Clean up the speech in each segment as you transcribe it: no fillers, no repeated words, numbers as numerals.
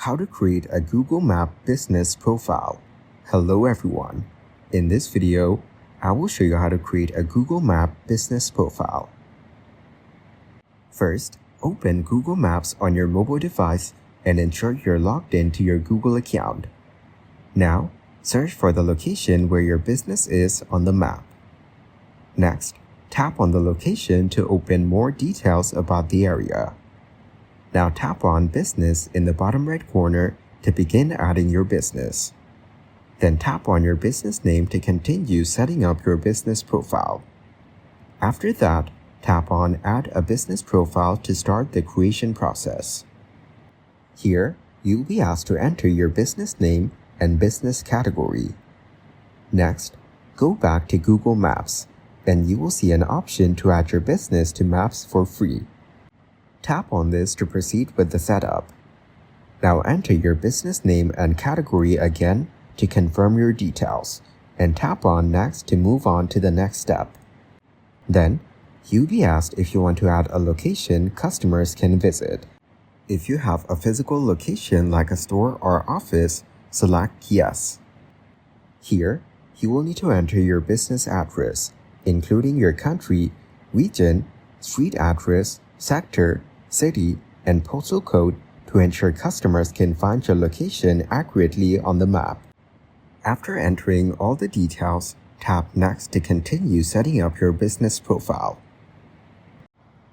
How to create a Google Map business profile. Hello everyone. In this video, I will show you how to create a Google Map business profile. First, open Google Maps on your mobile device and ensure you're logged into your Google account. Now, search for the location where your business is on the map. Next, tap on the location to open more details about the area. Now tap on Business in the bottom right corner to begin adding your business. Then tap on your business name to continue setting up your business profile. After that, tap on Add a Business Profile to start the creation process. Here, you'll be asked to enter your business name and business category. Next, go back to Google Maps, and you will see an option to add your business to Maps for free. Tap on this to proceed with the setup. Now enter your business name and category again to confirm your details, and tap on Next to move on to the next step. Then, you'll be asked if you want to add a location customers can visit. If you have a physical location like a store or office, select Yes. Here, you will need to enter your business address, including your country, region, street address, sector, city, and postal code to ensure customers can find your location accurately on the map. After entering all the details, tap Next to continue setting up your business profile.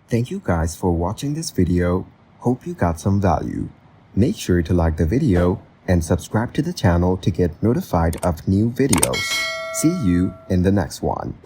Thank you guys for watching this video. Hope you got some value. Make sure to like the video and subscribe to the channel to get notified of new videos. See you in the next one.